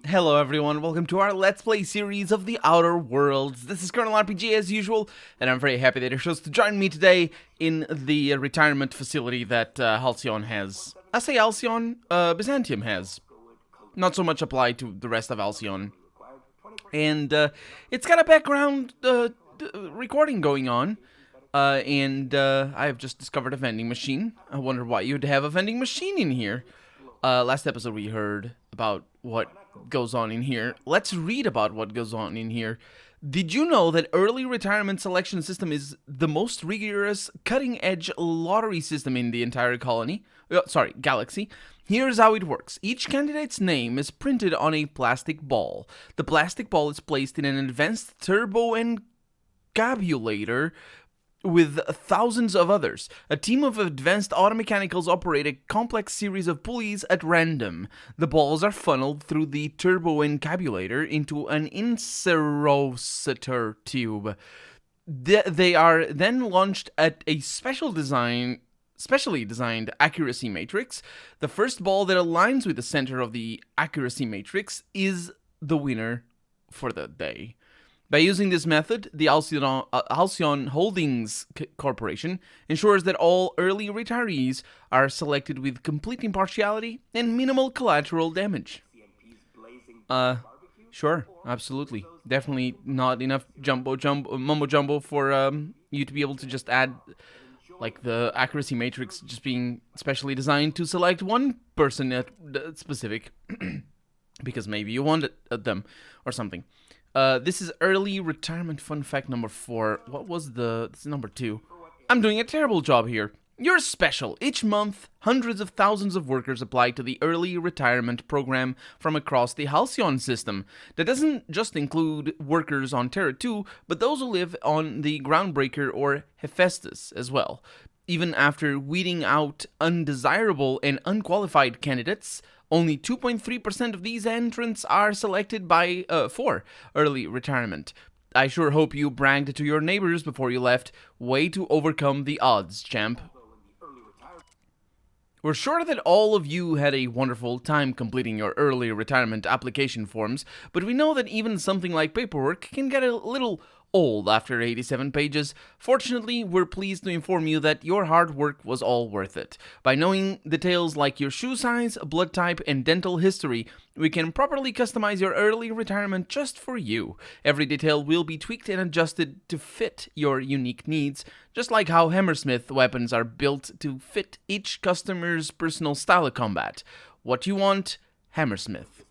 Hello everyone, welcome to our Let's Play series of The Outer Worlds. This is Colonel RPG as usual, and I'm very happy that you're chose to join me today in the retirement facility that Halcyon has. I say Halcyon, Byzantium has. Not so much applied to the rest of Halcyon. And it's got a background recording going on. And I have just discovered a vending machine. I wonder why you'd have a vending machine in here. Last episode we heard about what goes on in here. Let's read about what goes on in here. Did you know that early retirement selection system is the most rigorous, cutting-edge lottery system in the entire galaxy? Here's how it works. Each candidate's name is printed on a plastic ball. The plastic ball is placed in an advanced turbo encabulator with thousands of others. A team of advanced automechanicals operate a complex series of pulleys at random. The balls are funneled through the turbo encabulator into an inserostor tube. They are then launched at a specially designed accuracy matrix. The first ball that aligns with the center of the accuracy matrix is the winner for the day. By using this method, the Halcyon Holdings Corporation ensures that all early retirees are selected with complete impartiality and minimal collateral damage. Sure, absolutely. Definitely not enough mumbo jumbo for you to be able to just add like the accuracy matrix just being specially designed to select one person at specific because maybe you want them or something. This is early retirement fun fact number 4. This is number 2. I'm doing a terrible job here. You're special. Each month, hundreds of thousands of workers apply to the early retirement program from across the Halcyon system. That doesn't just include workers on Terra 2, but those who live on the Groundbreaker or Hephaestus as well. Even after weeding out undesirable and unqualified candidates, only 2.3% of these entrants are selected for early retirement. I sure hope you bragged to your neighbors before you left. Way to overcome the odds, champ. We're sure that all of you had a wonderful time completing your early retirement application forms, but we know that even something like paperwork can get a little old after 87 pages. Fortunately, we're pleased to inform you that your hard work was all worth it. By knowing details like your shoe size, blood type, and dental history, we can properly customize your early retirement just for you. Every detail will be tweaked and adjusted to fit your unique needs, just like how Hammersmith weapons are built to fit each customer's personal style of combat. What you want, Hammersmith.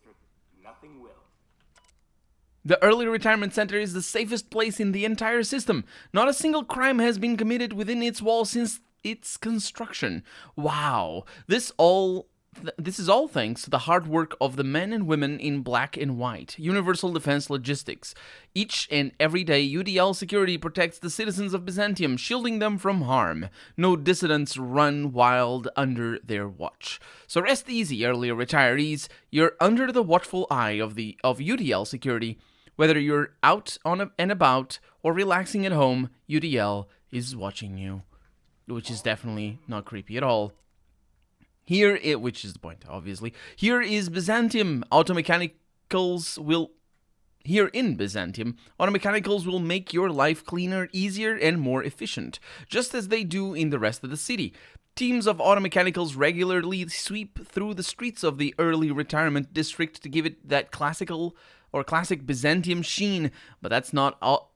The Early Retirement Center is the safest place in the entire system. Not a single crime has been committed within its walls since its construction. Wow. This is all thanks to the hard work of the men and women in black and white. Universal Defense Logistics. Each and every day, UDL security protects the citizens of Byzantium, shielding them from harm. No dissidents run wild under their watch. So rest easy, early retirees. You're under the watchful eye of UDL security. Whether you're out and about or relaxing at home, UDL is watching you, which is definitely not creepy at all. Which is the point, obviously. Here in Byzantium, automechanicals will make your life cleaner, easier, and more efficient, just as they do in the rest of the city. Teams of automechanicals regularly sweep through the streets of the early retirement district to give it that classic Byzantium sheen, but that's not all.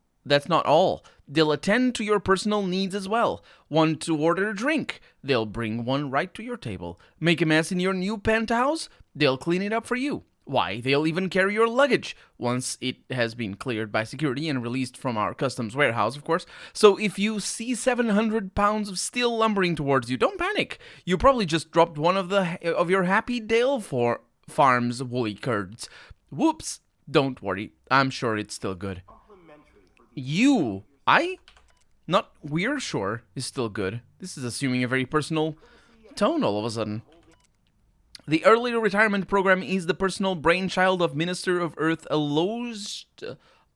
They'll attend to your personal needs as well. Want to order a drink? They'll bring one right to your table. Make a mess in your new penthouse? They'll clean it up for you. Why, they'll even carry your luggage, once it has been cleared by security and released from our customs warehouse, of course. So if you see 700 pounds of steel lumbering towards you, don't panic. You probably just dropped one of your Happy Dale Farms woolly curds. Whoops. Don't worry, I'm sure it's still good. We're sure is still good. This is assuming a very personal tone all of a sudden. The early retirement program is the personal brainchild of Minister of Earth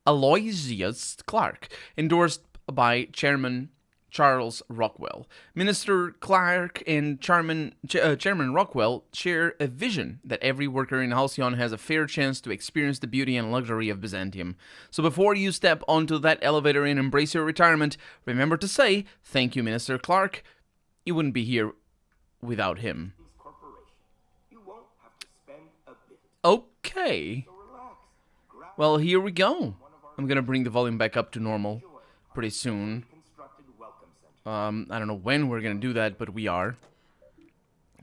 Aloysius Clark, endorsed by Chairman Charles Rockwell. Minister Clark and Chairman Rockwell share a vision that every worker in Halcyon has a fair chance to experience the beauty and luxury of Byzantium. So before you step onto that elevator and embrace your retirement, remember to say, "Thank you, Minister Clark." You wouldn't be here without him. Okay. Well, here we go. I'm gonna bring the volume back up to normal pretty soon. I don't know when we're gonna do that, but we are.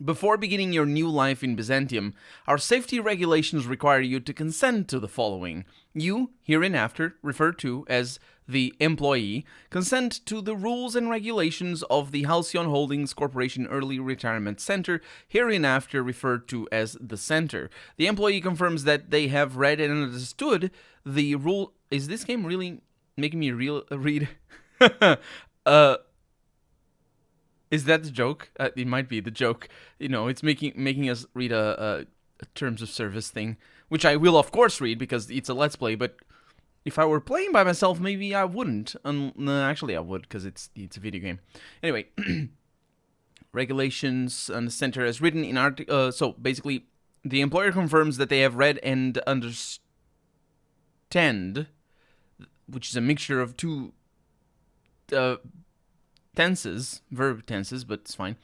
Before beginning your new life in Byzantium, our safety regulations require you to consent to the following. You, hereinafter referred to as the employee, consent to the rules and regulations of the Halcyon Holdings Corporation Early Retirement Center, hereinafter referred to as the Center. The employee confirms that they have read and understood the rule. Is this game really making me read? Is that the joke? It might be the joke. You know, it's making us read a terms of service thing, which I will of course read because it's a let's play. But if I were playing by myself, maybe I wouldn't. No, actually, I would because it's a video game. Anyway, regulations on the center as written in article. So basically, the employer confirms that they have read and understand, which is a mixture of two tenses, verb tenses, but it's fine.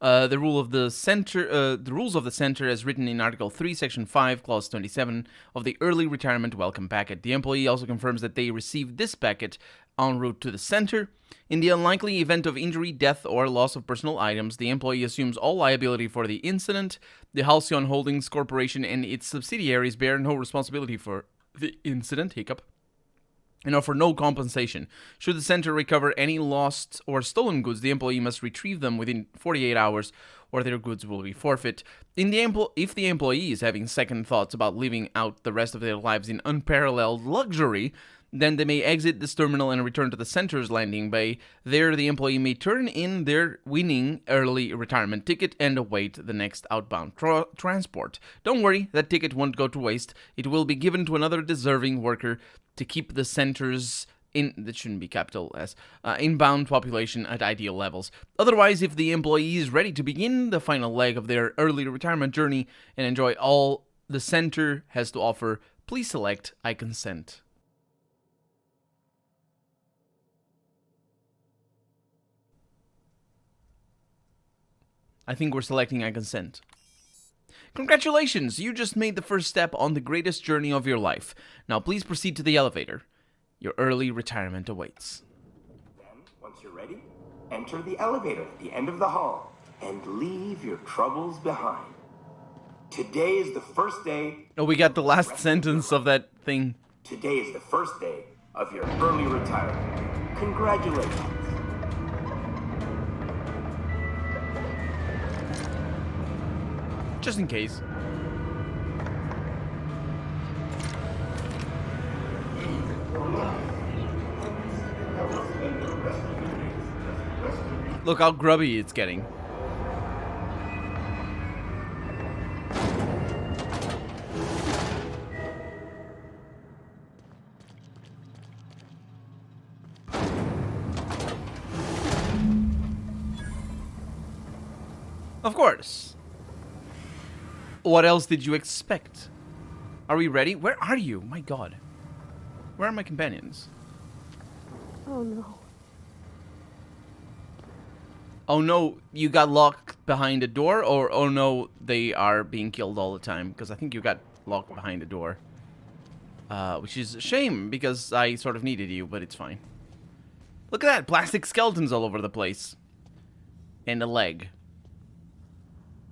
The rules of the center as written in Article 3, Section 5, Clause 27 of the Early Retirement Welcome Packet. The employee also confirms that they received this packet en route to the center. In the unlikely event of injury, death, or loss of personal items, the employee assumes all liability for the incident. The Halcyon Holdings Corporation and its subsidiaries bear no responsibility for the incident, and offer no compensation. Should the center recover any lost or stolen goods, the employee must retrieve them within 48 hours or their goods will be forfeit. If the employee is having second thoughts about living out the rest of their lives in unparalleled luxury, then they may exit this terminal and return to the center's landing bay. There, the employee may turn in their winning early retirement ticket and await the next outbound transport. Don't worry, that ticket won't go to waste. It will be given to another deserving worker to keep the center's that shouldn't be capital S, inbound population at ideal levels. Otherwise, if the employee is ready to begin the final leg of their early retirement journey and enjoy all the center has to offer, please select I consent. I think we're selecting I consent. Congratulations! You just made the first step on the greatest journey of your life. Now please proceed to the elevator. Your early retirement awaits. Then, once you're ready, enter the elevator at the end of the hall and leave your troubles behind. Today is the first day... Oh, we got the last sentence of that thing. Today is the first day of your early retirement. Congratulations. Just in case. Look how grubby it's getting. Of course. What else did you expect? Are we ready? Where are you? My God. Where are my companions? Oh no. Oh no, you got locked behind a door? Or oh no, they are being killed all the time? Because I think you got locked behind a door. Which is a shame, because I sort of needed you, but it's fine. Look at that, plastic skeletons all over the place. And a leg.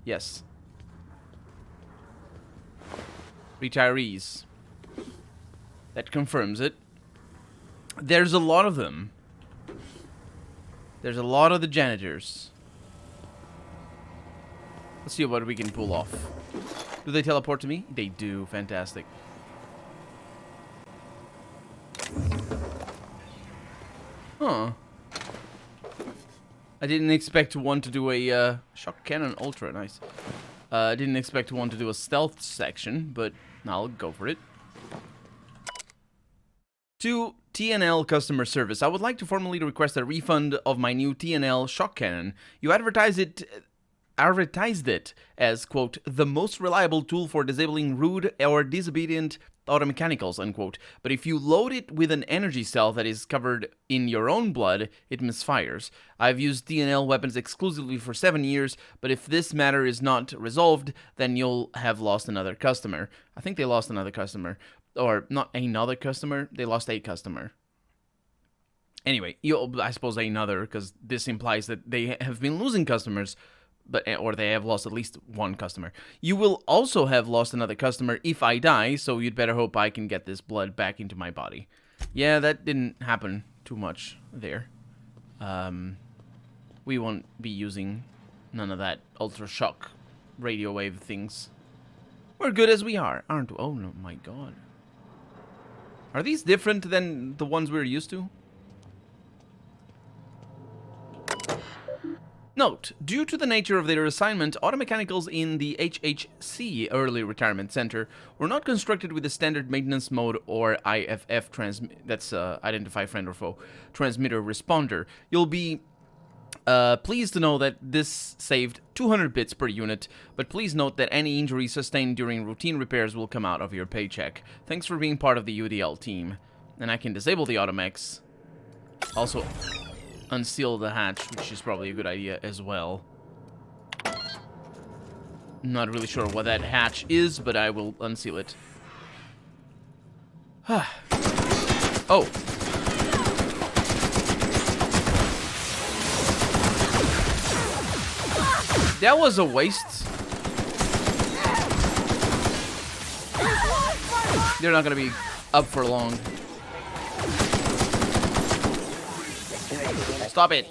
Yes. Retirees. That confirms it. There's a lot of them. There's a lot of the janitors. Let's see what we can pull off. Do they teleport to me? They do. Fantastic. Huh. I didn't expect one to do a shock cannon ultra. Nice. I didn't expect one to do a stealth section, but I'll go for it. To TNL customer service, I would like to formally request a refund of my new TNL shock cannon. You advertised it as, quote, the most reliable tool for disabling rude or disobedient automechanicals, unquote. But if you load it with an energy cell that is covered in your own blood, it misfires. I've used TNL weapons exclusively for 7 years, but if this matter is not resolved, then you'll have lost another customer. I think they lost another customer. Or not another customer, they lost a customer. Anyway, I suppose another, because this implies that they have been losing customers, or they have lost at least one customer. You will also have lost another customer if I die, so you'd better hope I can get this blood back into my body. Yeah, that didn't happen too much there. We won't be using none of that ultra shock radio wave things. We're good as we are, aren't we? Oh no, my god. Are these different than the ones we're used to? Note, due to the nature of their assignment, automechanicals in the HHC Early Retirement Center were not constructed with the standard maintenance mode or IFF that's Identify Friend or Foe transmitter responder. You'll be pleased to know that this saved 200 bits per unit, but please note that any injuries sustained during routine repairs will come out of your paycheck. Thanks for being part of the UDL team. And I can disable the automechs. Also, unseal the hatch, which is probably a good idea as well. Not really sure what that hatch is, but I will unseal it. Oh. That was a waste. They're not gonna be up for long. Stop it.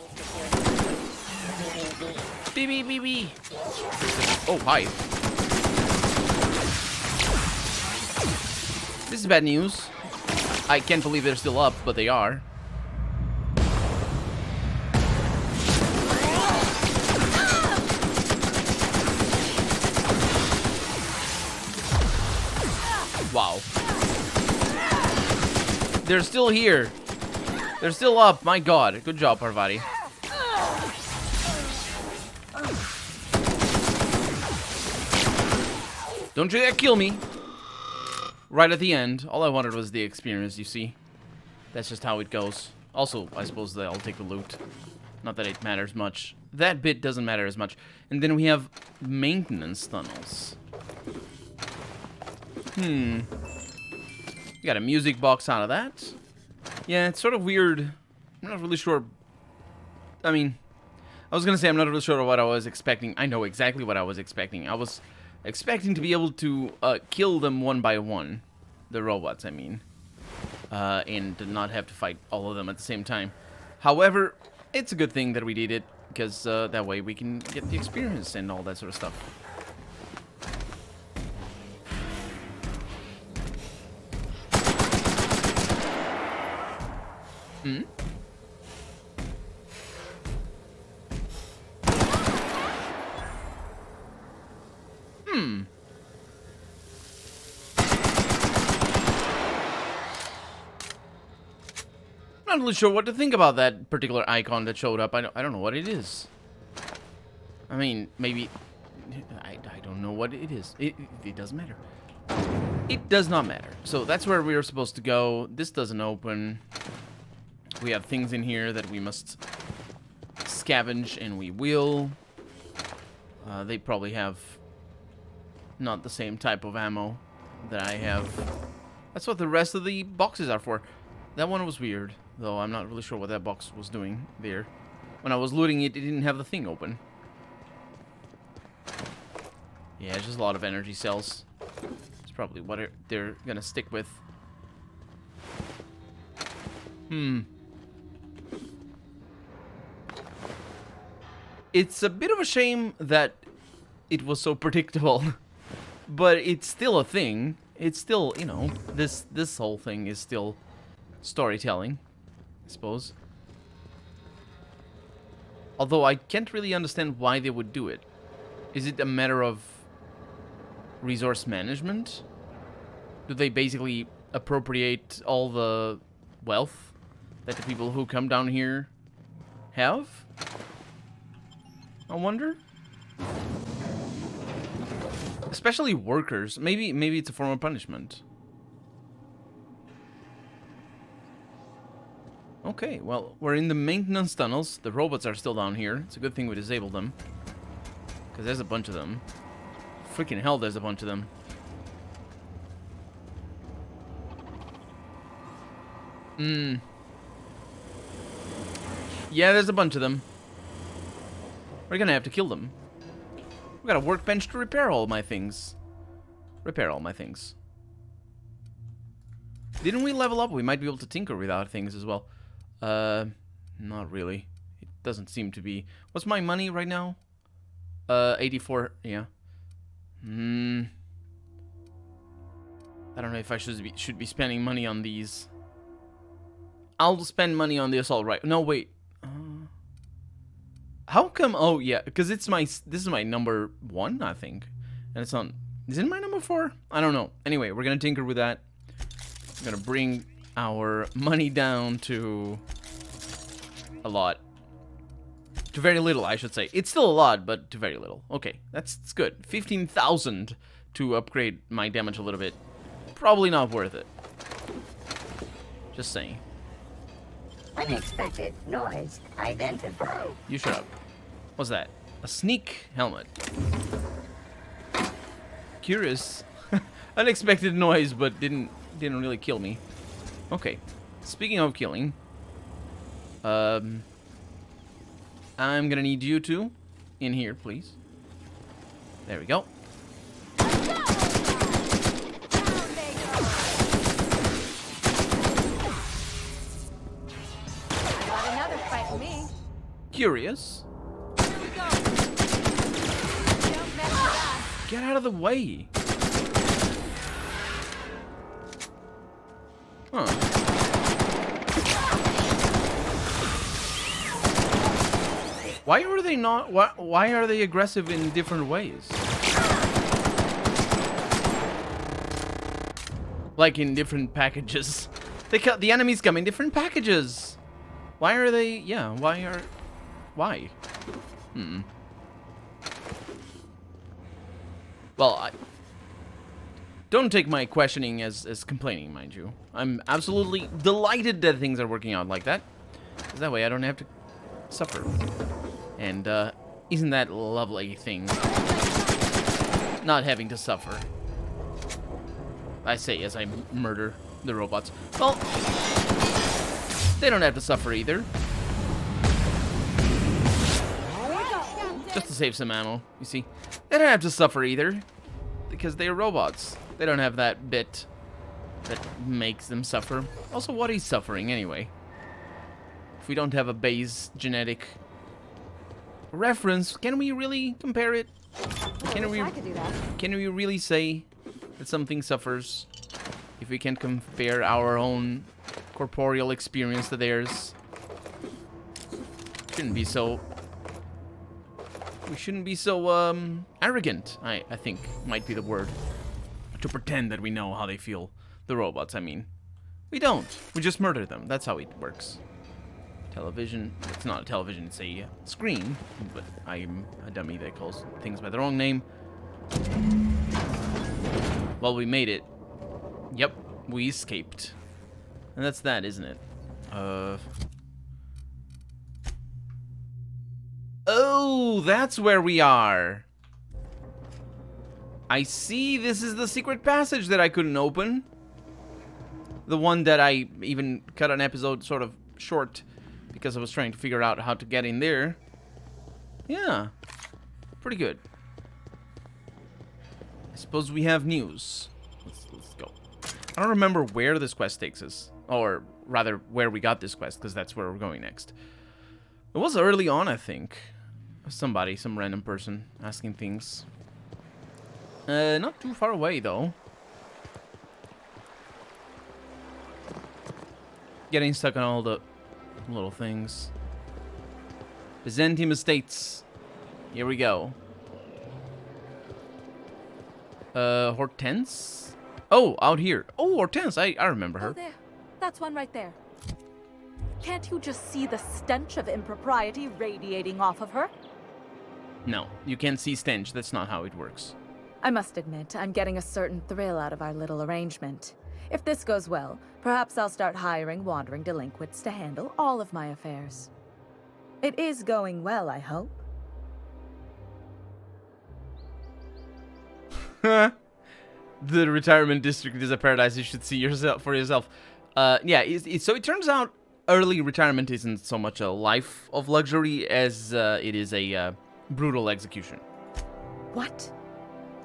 BB. Oh, hi. This is bad news. I can't believe they're still up, but they are. Wow. They're still here. They're still up. My god. Good job, Parvati. Don't you dare kill me. Right at the end. All I wanted was the experience, you see. That's just how it goes. Also, I suppose that I'll take the loot. Not that it matters much. That bit doesn't matter as much. And then we have maintenance tunnels. You got a music box out of that. Yeah, it's sort of weird. I'm not really sure. I mean, I was gonna say I'm not really sure what I was expecting. I know exactly what I was expecting. I was expecting to be able to kill them one by one. The robots, I mean. And not have to fight all of them at the same time. However, it's a good thing that we did it, because that way we can get the experience and all that sort of stuff. I'm not really sure what to think about that particular icon that showed up. I don't know what it is. I mean, maybe... I don't know what it is. It doesn't matter. It does not matter. So that's where we are supposed to go. This doesn't open. We have things in here that we must scavenge, and we will. They probably have not the same type of ammo that I have. That's what the rest of the boxes are for. That one was weird, though I'm not really sure what that box was doing there. When I was looting it, it didn't have the thing open. Yeah, it's just a lot of energy cells. It's probably what they're gonna stick with. It's a bit of a shame that it was so predictable. But it's still a thing. It's still, you know, this whole thing is still storytelling, I suppose. Although I can't really understand why they would do it. Is it a matter of resource management? Do they basically appropriate all the wealth that the people who come down here have? I wonder. Especially workers. Maybe it's a form of punishment. Okay, well, we're in the maintenance tunnels. The robots are still down here. It's a good thing we disabled them. Because there's a bunch of them. Freaking hell, there's a bunch of them. Yeah, there's a bunch of them. We're gonna have to kill them. We got a workbench to repair all my things. Repair all my things. Didn't we level up? We might be able to tinker with our things as well. Not really. It doesn't seem to be. What's my money right now? 84. Yeah. I don't know if I should be spending money on these. I'll spend money on the assault rifle. No, wait. How come? Oh, yeah, because this is my number 1, I think. And it's on. Is it my number 4? I don't know. Anyway, we're gonna tinker with that. We're gonna bring our money down to a lot. To very little, I should say. It's still a lot, but to very little. Okay, that's good. 15,000 to upgrade my damage a little bit. Probably not worth it. Just saying. Unexpected noise identified. You shut up. What's that? A sneak helmet. Curious. Unexpected noise, but didn't really kill me. Okay. Speaking of killing, I'm gonna need you two in here, please. There we go. Curious. Get out of the way. Huh. Why are they not? Why are they aggressive in different ways? Like in different packages. The enemies come in different packages. Why are they? Yeah. Why? Well, don't take my questioning as complaining, mind you. I'm absolutely delighted that things are working out like that. Because that way I don't have to suffer. And, isn't that a lovely thing? Not having to suffer. I say as I murder the robots. Well, they don't have to suffer either. Just to save some ammo, you see. They don't have to suffer either. Because they're robots. They don't have that bit that makes them suffer. Also, what is suffering anyway? If we don't have a base genetic reference, can we really compare it? Can we really say that something suffers if we can't compare our own corporeal experience to theirs? Shouldn't be so. We shouldn't be so arrogant. I think might be the word. To pretend that we know how they feel. The robots, I mean. We don't. We just murder them. That's how it works. Television. It's not a television, it's a screen. But I'm a dummy that calls things by the wrong name. Well, we made it. Yep, we escaped. And that's that, isn't it? Oh, that's where we are. I see. This is the secret passage that I couldn't open. The one that I even cut an episode sort of short because I was trying to figure out how to get in there. Yeah. Pretty good. I suppose we have news. Let's go. I don't remember where this quest takes us. Or rather, where we got this quest, because that's where we're going next. It was early on, I think. Somebody, some random person, asking things. Not too far away, though. Getting stuck on all the little things. Byzantium Estates. Here we go. Hortense? Oh, out here. Oh, Hortense. I remember her. Oh, there. That's one right there. Can't you just see the stench of impropriety radiating off of her? No, you can't see stench. That's not how it works. I must admit, I'm getting a certain thrill out of our little arrangement. If this goes well, perhaps I'll start hiring wandering delinquents to handle all of my affairs. It is going well, I hope. The retirement district is a paradise. You should see yourself for yourself. Yeah, so it turns out early retirement isn't so much a life of luxury as it is a brutal execution. What?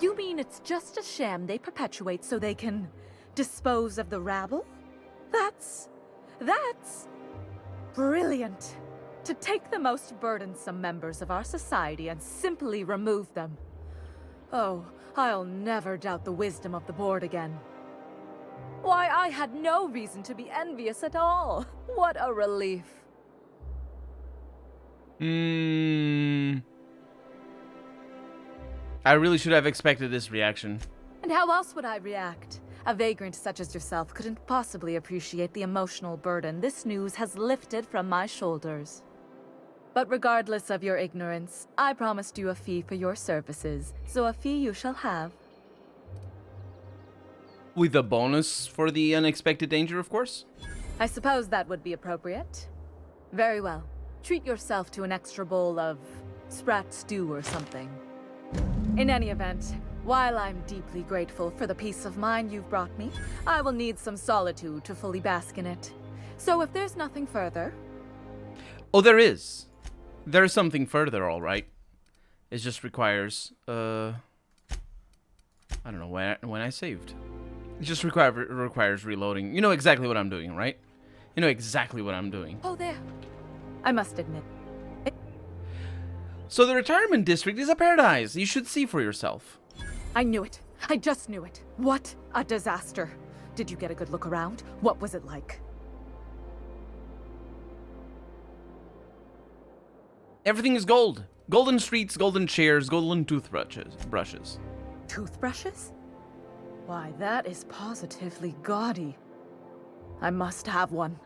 You mean it's just a sham they perpetuate so they can dispose of the rabble? That's brilliant. To take the most burdensome members of our society and simply remove them. Oh, I'll never doubt the wisdom of the board again. Why, I had no reason to be envious at all. What a relief. I really should have expected this reaction. And how else would I react? A vagrant such as yourself couldn't possibly appreciate the emotional burden this news has lifted from my shoulders. But regardless of your ignorance, I promised you a fee for your services, so a fee you shall have. With a bonus for the unexpected danger, of course? I suppose that would be appropriate. Very well. Treat yourself to an extra bowl of sprat stew or something. In any event, while I'm deeply grateful for the peace of mind you've brought me, I will need some solitude to fully bask in it. So if there's nothing further... Oh, there is. There's something further, all right. It just requires, I don't know when I saved. It just requires reloading. You know exactly what I'm doing, right? You know exactly what I'm doing. Oh, there. I must admit. So the retirement district is a paradise. You should see for yourself. I knew it. I just knew it. What a disaster. Did you get a good look around? What was it like? Everything is gold. Golden streets, golden chairs, golden toothbrushes. Toothbrushes? Why, that is positively gaudy. I must have one.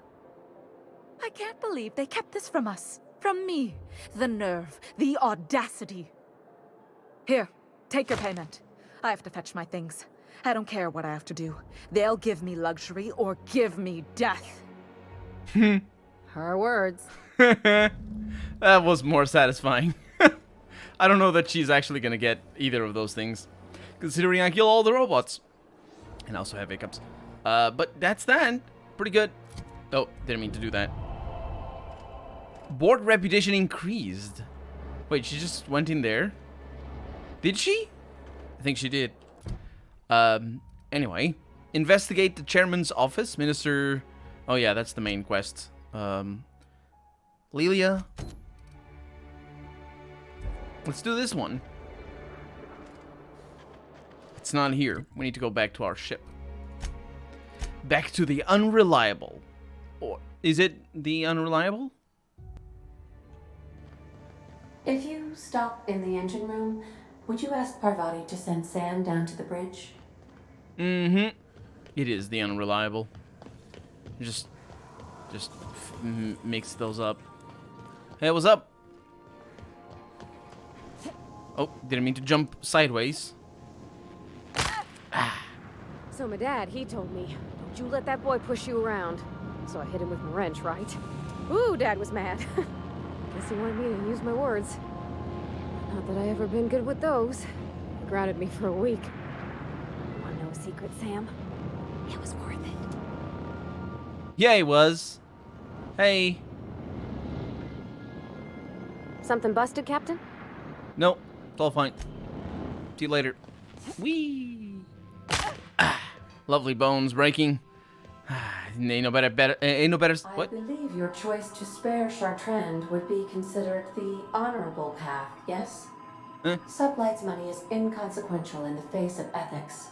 I can't believe they kept this from us. From me. The nerve. The audacity. Here, take your payment. I have to fetch my things. I don't care what I have to do. They'll give me luxury or give me death. Her words. That was more satisfying. I don't know that she's actually gonna get either of those things, considering I kill all the robots. And also have hiccups. But that's that. Pretty good. Oh, didn't mean to do that. Board reputation increased. Wait, she just went in there? Did she? I think she did. Anyway. Investigate the chairman's office. Minister... Oh yeah, that's the main quest. Lilya. Let's do this one. It's not here. We need to go back to our ship. Back to the Unreliable. Or is it the Unreliable? If you stop in the engine room, would you ask Parvati to send Sam down to the bridge? Mm-hmm. It is the Unreliable. Just mix those up. Hey, what's up? Oh, didn't mean to jump sideways. So my dad, he told me, don't you let that boy push you around. So I hit him with my wrench, right? Ooh, Dad was mad. Guess he wanted me to use my words. Not that I ever been good with those. He grounded me for a week. Want to know a secret, Sam? It was worth it. Yeah, he was. Hey. Something busted, Captain? Nope, it's all fine. See you later. Whee! Lovely bones breaking. Ain't no better. I What? believe your choice to spare Chartrand would be considered the honorable path, yes? Sublight's money is inconsequential in the face of ethics.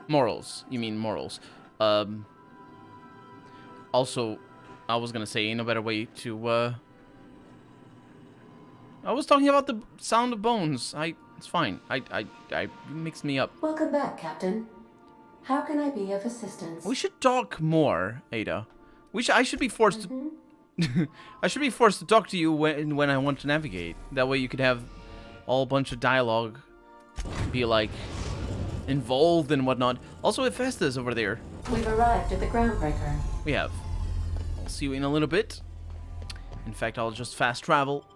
Morals. You mean morals. Also, I was gonna say, ain't no better way to, I was talking about the sound of bones. It's fine. I mixed me up. Welcome back, Captain. How can I be of assistance? We should talk more, Ada. I should be forced to... I should be forced to talk to you when I want to navigate. That way you could have all a bunch of dialogue. Be like... involved and whatnot. Also, Hephaestus over there. We've arrived at the groundbreaker. We have. I'll see you in a little bit. In fact, I'll just fast travel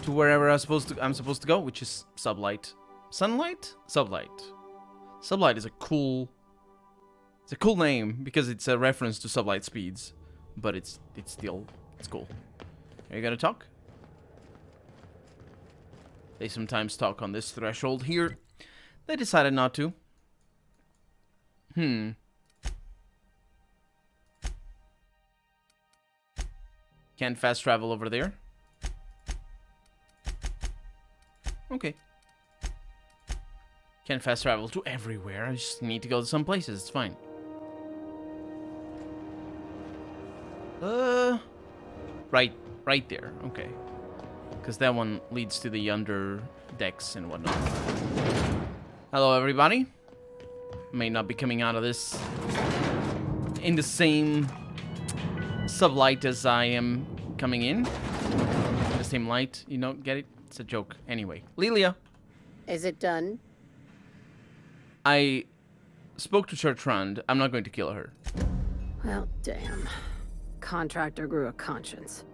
to wherever I'm supposed to go, which is Sublight. Sunlight? Sublight. Sublight is a cool... It's a cool name because it's a reference to sublight speeds, but it's still cool. Are you gonna talk? They sometimes talk on this threshold here. They decided not to. Can't fast travel over there. Okay. Can't fast travel to everywhere. I just need to go to some places. It's fine. Right there. Okay. Because that one leads to the under decks and whatnot. Hello, everybody. May not be coming out of this in the same sublight as I am coming in. The same light, you know, get it? It's a joke. Anyway, Lilya. Is it done? I spoke to Chartrand. I'm not going to kill her. Well, damn. Contractor grew a conscience.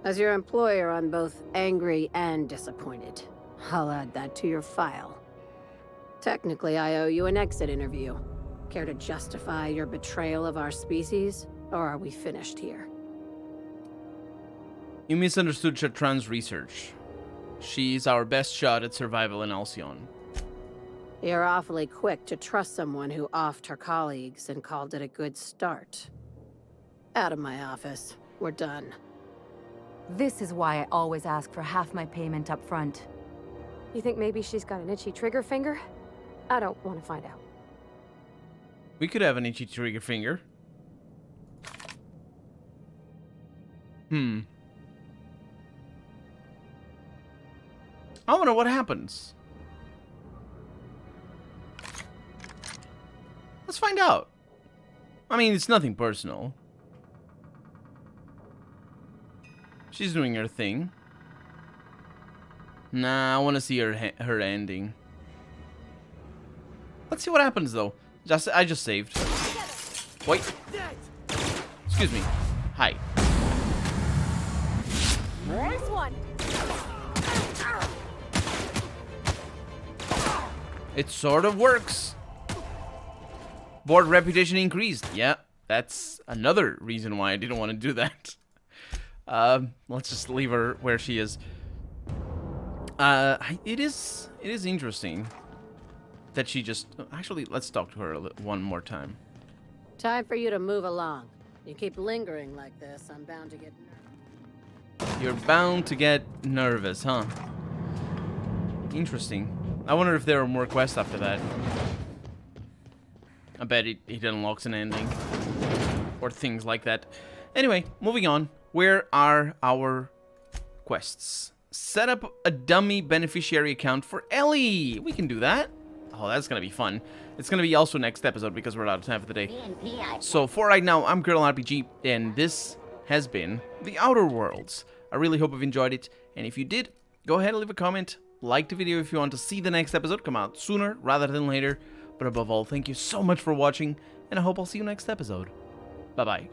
As your employer, I'm both angry and disappointed. I'll add that to your file. Technically, I owe you an exit interview. Care to justify your betrayal of our species? Or are we finished here? You misunderstood Chartrand's research. She's our best shot at survival in Alcyon. You're awfully quick to trust someone who offed her colleagues and called it a good start. Out of my office. We're done. This is why I always ask for half my payment up front. You think maybe she's got an itchy trigger finger? I don't want to find out. We could have an itchy trigger finger. I wonder what happens. Let's find out. I mean, it's nothing personal. She's doing her thing. Nah, I want to see her ending. Let's see what happens, though. I just saved. Wait. Excuse me. Hi. Nice one. It sort of works. Board reputation increased. Yeah, that's another reason why I didn't want to do that. Let's just leave her where she is. It is interesting that she just... Actually, let's talk to her one more time. Time for you to move along. You keep lingering like this, I'm bound to get nervous. You're bound to get nervous, huh? Interesting. I wonder if there are more quests after that. I bet it unlocks an ending. Or things like that. Anyway, moving on. Where are our quests? Set up a dummy beneficiary account for Ellie. We can do that. Oh, that's gonna be fun. It's gonna be also next episode because we're out of time for the day. So for right now, I'm Colonel RPG, and this has been The Outer Worlds. I really hope you've enjoyed it, and if you did, go ahead and leave a comment. Like the video if you want to see the next episode come out sooner rather than later. But above all, thank you so much for watching, and I hope I'll see you next episode. Bye-bye.